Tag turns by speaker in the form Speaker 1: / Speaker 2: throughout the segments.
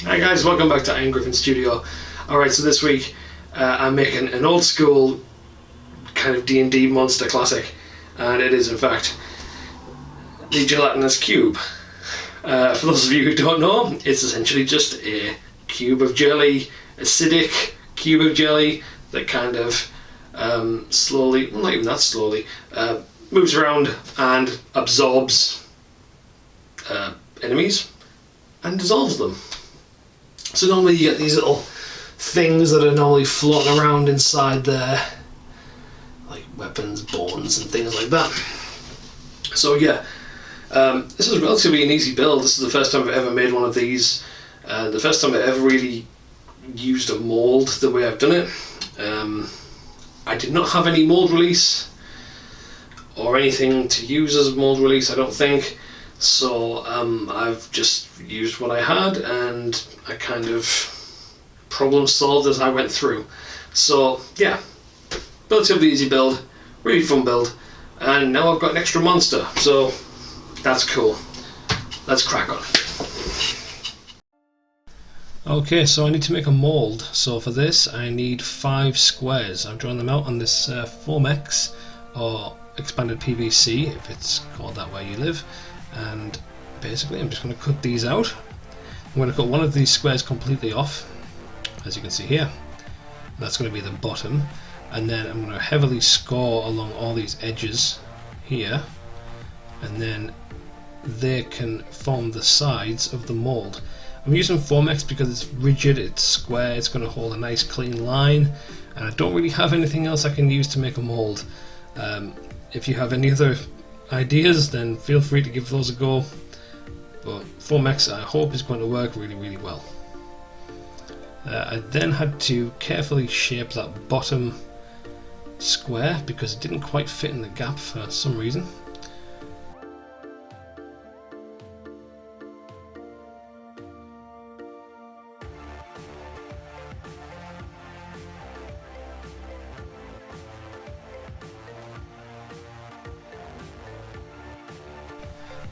Speaker 1: Hi guys, welcome back to Gryphon Studio. Alright, so this week I'm making an old school kind of D&D monster classic, and it is in fact the Gelatinous Cube. For those of you who don't know, it's essentially just a cube of jelly, acidic cube of jelly that kind of slowly, well, not even that slowly, moves around and absorbs enemies and dissolves them. So normally you get these little things that are normally floating around inside there, like weapons, bones and things like that. So yeah, this is relatively an easy build. This is the first time I've ever made one of these. The first time I ever really used a mould the way I've done it. I did not have any mould release or anything to use as mould release, I don't think. So I've just used what I had and I kind of problem solved as I went through. So yeah, relatively easy build, really fun build, and now I've got an extra monster, so that's cool. Let's crack on. Okay, so I need to make a mould. So for this I need 5 squares. I'm drawing them out on this Formex, or expanded PVC if it's called that where you live. And basically I'm just going to cut these out. I'm going to cut one of these squares completely off, as you can see here. That's going to be the bottom, and then I'm going to heavily score along all these edges here, and then they can form the sides of the mould. I'm using Formex because it's rigid, it's square, it's going to hold a nice clean line, and I don't really have anything else I can use to make a mould. If you have any other ideas, then feel free to give those a go, but Formex I hope is going to work really well. I then had to carefully shape that bottom square because it didn't quite fit in the gap for some reason.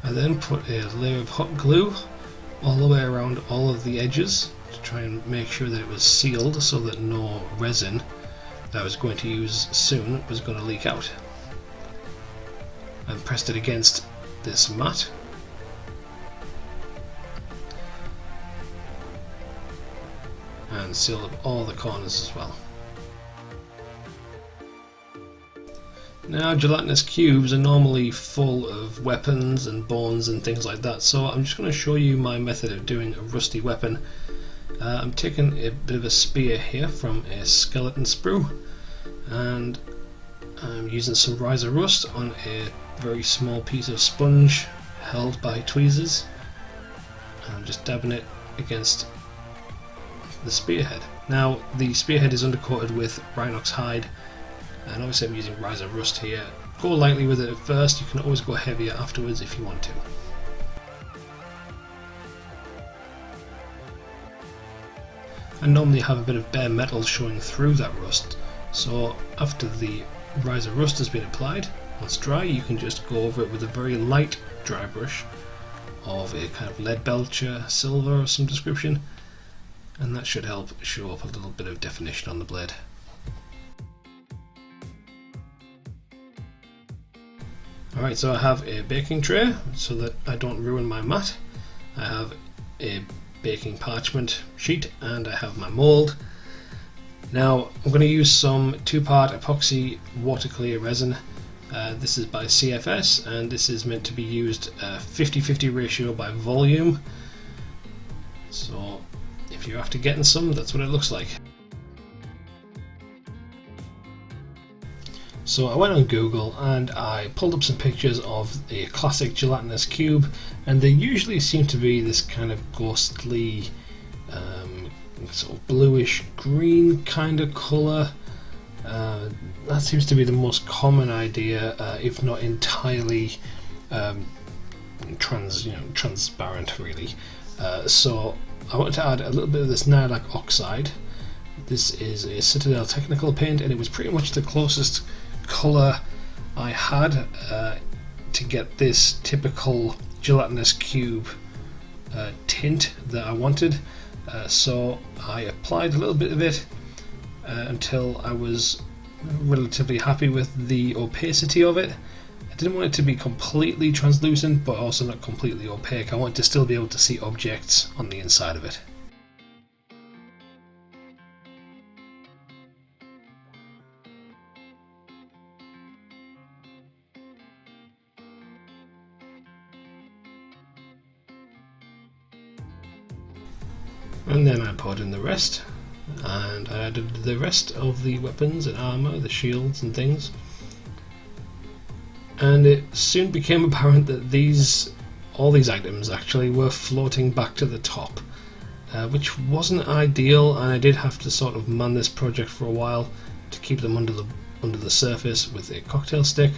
Speaker 1: I then put a layer of hot glue all the way around all of the edges to try and make sure that it was sealed so that no resin that I was going to use soon was going to leak out. I pressed it against this mat and sealed up all the corners as well. Now, gelatinous cubes are normally full of weapons and bones and things like that, so I'm just going to show you my method of doing a rusty weapon. I'm taking a bit of a spear here from a skeleton sprue, and I'm using some riser rust on a very small piece of sponge held by tweezers, and I'm just dabbing it against the spearhead. Now, the spearhead is undercoated with rhinox hide, and obviously I'm using riser rust here. Go lightly with it at first, you can always go heavier afterwards if you want to. And normally have a bit of bare metal showing through that rust, so after the riser rust has been applied, once dry, you can just go over it with a very light dry brush of a kind of lead belcher silver of some description, and that should help show up a little bit of definition on the blade. Alright, so I have a baking tray so that I don't ruin my mat. I have a baking parchment sheet and I have my mould. Now I'm going to use some 2-part epoxy water clear resin. This is by CFS and this is meant to be used 50-50 ratio by volume. So if you're after getting some, that's what it looks like. So I went on Google and I pulled up some pictures of a classic gelatinous cube, and they usually seem to be this kind of ghostly sort of bluish green kind of colour. That seems to be the most common idea, if not entirely transparent really. So I wanted to add a little bit of this Nylac oxide. This is a Citadel technical paint and it was pretty much the closest colour I had to get this typical gelatinous cube tint that I wanted. So I applied a little bit of it until I was relatively happy with the opacity of it. I didn't want it to be completely translucent, but also not completely opaque. I wanted to still be able to see objects on the inside of it. And then I poured in the rest, and I added the rest of the weapons and armour, the shields and things. And it soon became apparent that all these items actually were floating back to the top, which wasn't ideal, and I did have to sort of man this project for a while to keep them under the surface with a cocktail stick.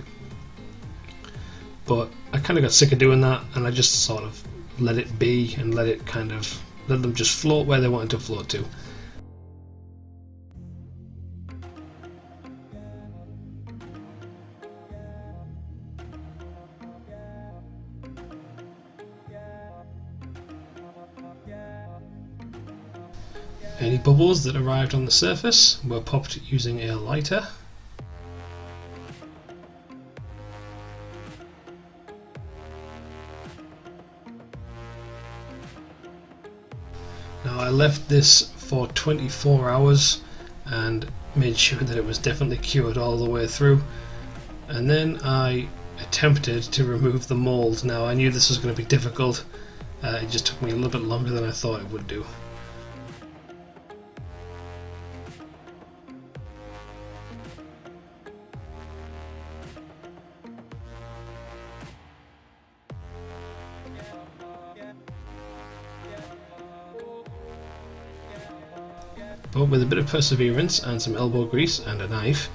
Speaker 1: But I kind of got sick of doing that, and I just sort of let it be and let them just float where they wanted to float to. Any bubbles that arrived on the surface were popped using a lighter. Now I left this for 24 hours and made sure that it was definitely cured all the way through, and then I attempted to remove the mould. Now I knew this was going to be difficult, it just took me a little bit longer than I thought it would do. But with a bit of perseverance and some elbow grease and a knife,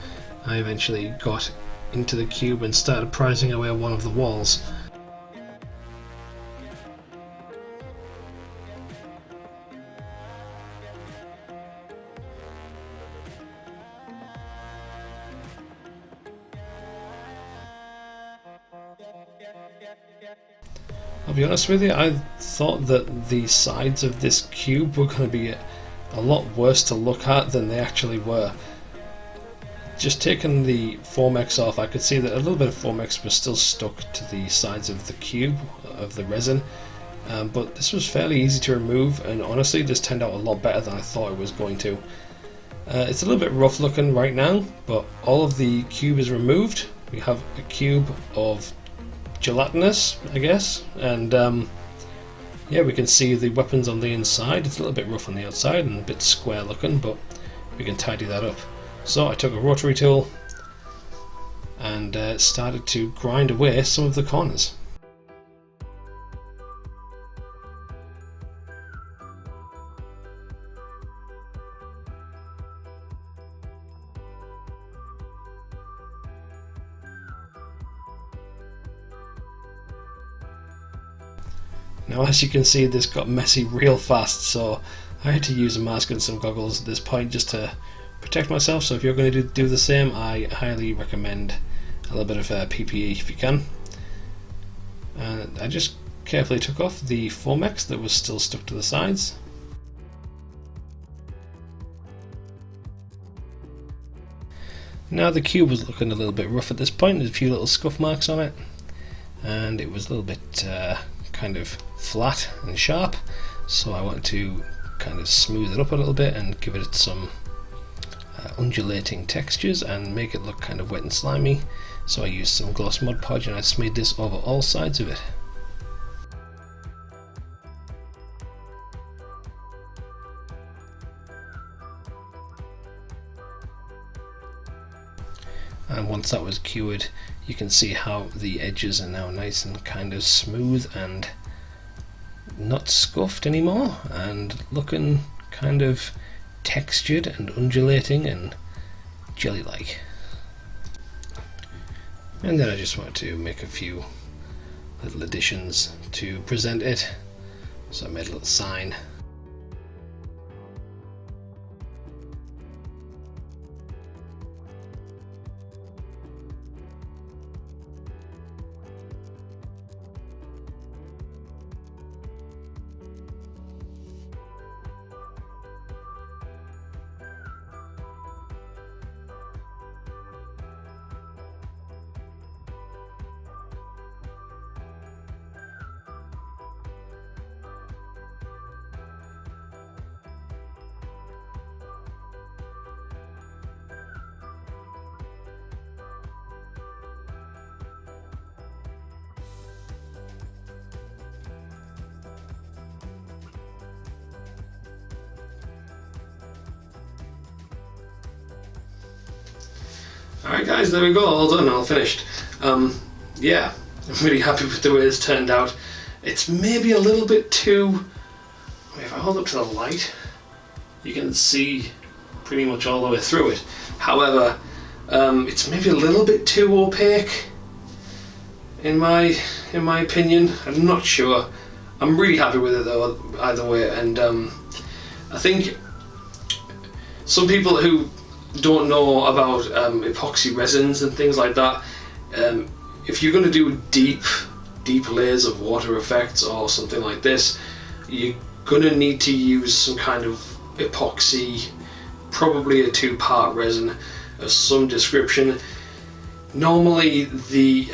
Speaker 1: I eventually got into the cube and started prizing away one of the walls. I'll be honest with you, I thought that the sides of this cube were going to be a lot worse to look at than they actually were. Just taking the Formex off, I could see that a little bit of Formex was still stuck to the sides of the cube, of the resin, but this was fairly easy to remove, and honestly this turned out a lot better than I thought it was going to. It's a little bit rough looking right now, but all of the cube is removed. We have a cube of gelatinous, I guess, and yeah, we can see the weapons on the inside. It's a little bit rough on the outside and a bit square looking, but we can tidy that up. So I took a rotary tool and started to grind away some of the corners. Now, as you can see, this got messy real fast, so I had to use a mask and some goggles at this point just to protect myself. So if you're going to do the same, I highly recommend a little bit of PPE if you can. And I just carefully took off the Formex that was still stuck to the sides. Now the cube was looking a little bit rough at this point. There's a few little scuff marks on it, and it was a little bit kind of flat and sharp, so I wanted to kind of smooth it up a little bit and give it some undulating textures and make it look kind of wet and slimy. So I used some gloss Mod Podge and I smeared this over all sides of it. And once that was cured, you can see how the edges are now nice and kind of smooth and not scuffed anymore, and looking kind of textured and undulating and jelly-like. And then I just wanted to make a few little additions to present it, so I made a little sign. Alright guys, there we go, all done, all finished. Yeah, I'm really happy with the way it's turned out. It's maybe a little bit too... if I hold up to the light, you can see pretty much all the way through it. However, it's maybe a little bit too opaque, in my opinion. I'm not sure. I'm really happy with it though, either way, and I think some people who don't know about epoxy resins and things like that, if you're going to do deep layers of water effects or something like this, you're going to need to use some kind of epoxy, probably a 2-part resin of some description. Normally the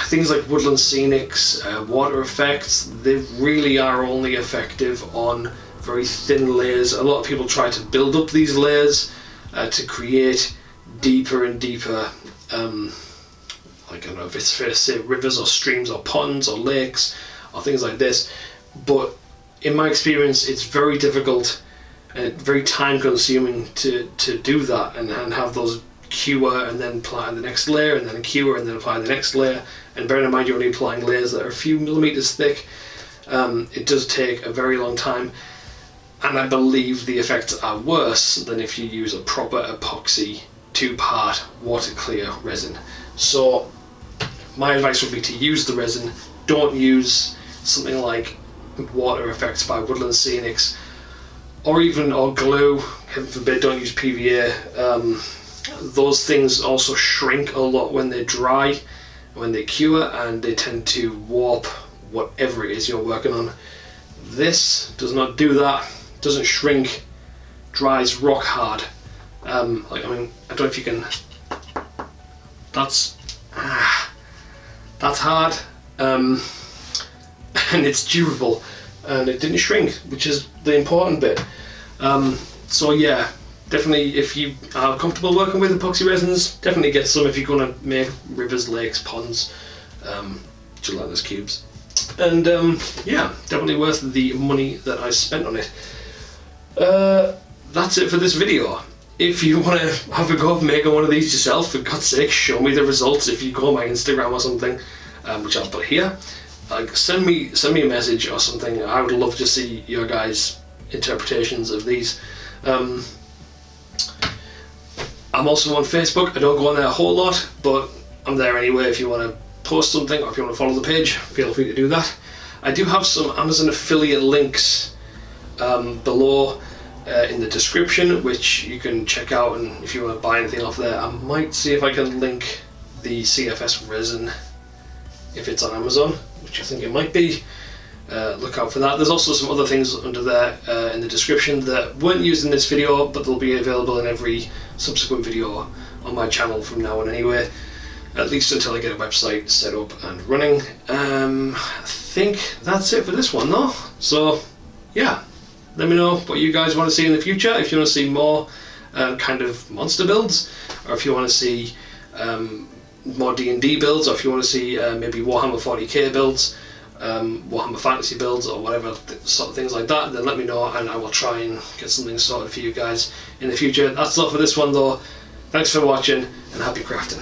Speaker 1: things like woodland scenics, water effects, they really are only effective on very thin layers. A lot of people try to build up these layers to create deeper and deeper, like I don't know if it's fair to say rivers or streams or ponds or lakes or things like this, but in my experience it's very difficult and very time consuming to do that and have those cure and then apply the next layer and then cure and then apply the next layer, and bearing in mind you're only applying layers that are a few millimeters thick. It does take a very long time, and I believe the effects are worse than if you use a proper epoxy 2-part water clear resin. So my advice would be to use the resin. Don't use something like water effects by Woodland Scenics, or glue, heaven forbid, don't use PVA. Those things also shrink a lot when they dry, when they cure, and they tend to warp whatever it is you're working on. This does not do that, doesn't shrink, dries rock hard. I don't know if you can, that's hard, and it's durable, and it didn't shrink, which is the important bit. So yeah, definitely if you are comfortable working with epoxy resins, definitely get some if you're going to make rivers, lakes, ponds, gelatinous cubes. And yeah, definitely worth the money that I spent on it. That's it for this video. If you want to have a go of making one of these yourself, for God's sake, show me the results. If you go on my Instagram or something, which I'll put here, send me a message or something. I would love to see your guys' interpretations of these. I'm also on Facebook. I don't go on there a whole lot, but I'm there anyway. If you want to post something or if you want to follow the page, feel free to do that. I do have some Amazon affiliate links below in the description, which you can check out, and if you want to buy anything off there, I might see if I can link the CFS resin if it's on Amazon, which I think it might be. Look out for that. There's also some other things under there in the description that weren't used in this video, but they'll be available in every subsequent video on my channel from now on anyway, at least until I get a website set up and running. I think that's it for this one though. So yeah, let me know what you guys want to see in the future. If you want to see more kind of monster builds, or if you want to see more D&D builds, or if you want to see maybe Warhammer 40k builds, Warhammer Fantasy builds, or whatever sort of things like that, then let me know and I will try and get something sorted for you guys in the future. That's all for this one though. Thanks for watching and happy crafting.